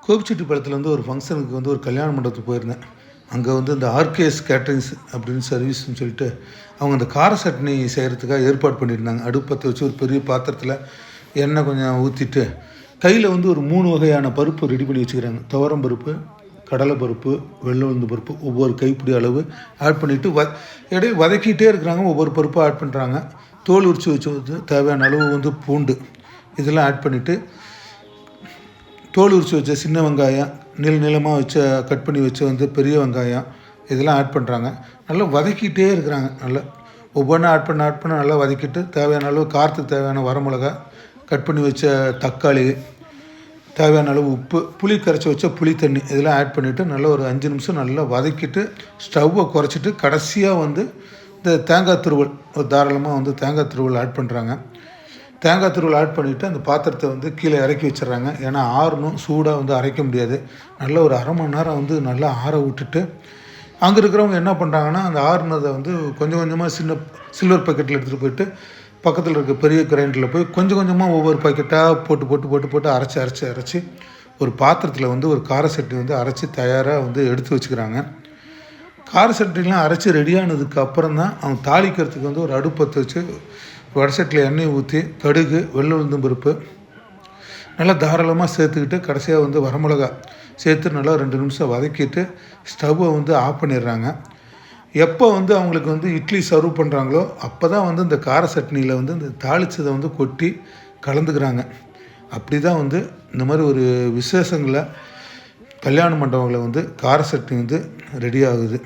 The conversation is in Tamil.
கோபிச்செட்டிப்பாளையத்தில் வந்து ஒரு ஃபங்க்ஷனுக்கு வந்து ஒரு கல்யாண மண்டபத்துக்கு போயிருந்தேன். அங்கே வந்து இந்த ஆர்கேஎஸ் கேட்டரிங்ஸ் அப்படின்னு சர்வீஸ்ன்னு சொல்லிட்டு அவங்க அந்த கார சட்னி செய்கிறதுக்காக ஏற்பாடு பண்ணியிருந்தாங்க. அடுப்பு பற்ற வச்சு ஒரு பெரிய பாத்திரத்தில் எண்ணெய் கொஞ்சம் ஊற்றிட்டு கையில் வந்து ஒரு 3 வகையான பருப்பு ரெடி பண்ணி வச்சுக்கிறாங்க. துவரம் பருப்பு, கடலை பருப்பு, வெள்ளை உளுந்து பருப்பு ஒவ்வொரு கைப்பிடி அளவு ஆட் பண்ணிவிட்டு இடையே வதக்கிட்டே இருக்கிறாங்க. ஒவ்வொரு பருப்பாக ஆட் பண்ணுறாங்க. தோல் உரித்து வச்சு தேவையான அளவு வந்து பூண்டு இதெல்லாம் ஆட் பண்ணிவிட்டு தோல் உரித்து வச்ச சின்ன வெங்காயம், நீளமாக வச்ச கட் பண்ணி வச்ச வந்து பெரிய வெங்காயம் இதெல்லாம் ஆட் பண்ணுறாங்க. நல்லா வதக்கிட்டே இருக்கிறாங்க. நல்லா ஒவ்வொன்றா ஆட் பண்ண நல்லா வதக்கிட்டு தேவையான அளவு காரத்துக்கு தேவையான வரமிளகா, கட் பண்ணி வச்ச தக்காளி, தேவையான அளவு உப்பு, புளி கரைச்சி வச்ச புளி தண்ணி இதெல்லாம் ஆட் பண்ணிவிட்டு நல்லா ஒரு 5 நிமிஷம் நல்லா வதக்கிட்டு ஸ்டவ்வை குறைச்சிட்டு கடைசியாக வந்து இந்த தேங்காய் துருவல் ஒரு தாராளமாக வந்து தேங்காய் துருவல் ஆட் பண்ணுறாங்க. தேங்காய் துருவல் ஆட் பண்ணிவிட்டு அந்த பாத்திரத்தை வந்து கீழே இறக்கி வச்சிடுறாங்க. ஏன்னா ஆறணும், சூடாக வந்து அரைக்க முடியாது. நல்லா ஒரு அரை மணி நேரம் வந்து நல்லா ஆற விட்டுட்டு அங்கே இருக்கிறவங்க என்ன பண்ணுறாங்கன்னா அந்த ஆறுனதை வந்து கொஞ்சம் கொஞ்சமாக சில்வர் பாக்கெட்டில் எடுத்துகிட்டு போயிட்டு பக்கத்தில் இருக்க பெரிய கிரைண்டரில் போய் கொஞ்சம் கொஞ்சமாக ஒவ்வொரு பாக்கெட்டாக போட்டு அரைச்சி ஒரு பாத்திரத்தில் வந்து ஒரு கார சட்னி வந்து அரைச்சி தயாராக வந்து எடுத்து வச்சுக்கிறாங்க. கார சட்னிலாம் அரைச்சி ரெடியானதுக்கு அப்புறம் தான் அவங்க தாளிக்கிறதுக்கு வந்து ஒரு அடுப்பத்தை வச்சு வடசட்டியில் எண்ணெய் ஊற்றி கடுகு, வெள்ளை உளுந்தம் பருப்பு நல்லா தாராளமாக சேர்த்துக்கிட்டு கடைசியாக வந்து வரமிளகா சேர்த்து நல்லா 2 நிமிஷம் வதக்கிட்டு ஸ்டவ்வை வந்து ஆஃப் பண்ணிடுறாங்க. எப்போ வந்து அவங்களுக்கு வந்து இட்லி சர்வ் பண்ணுறாங்களோ அப்போ தான் வந்து இந்த கார சட்னியில் வந்து இந்த தாளித்ததை வந்து கொட்டி கலந்துக்கிறாங்க. அப்படி தான் வந்து இந்த மாதிரி ஒரு விசேஷங்களில் கல்யாண மண்டபங்களில் வந்து கார சட்னி வந்து ரெடி ஆகுது.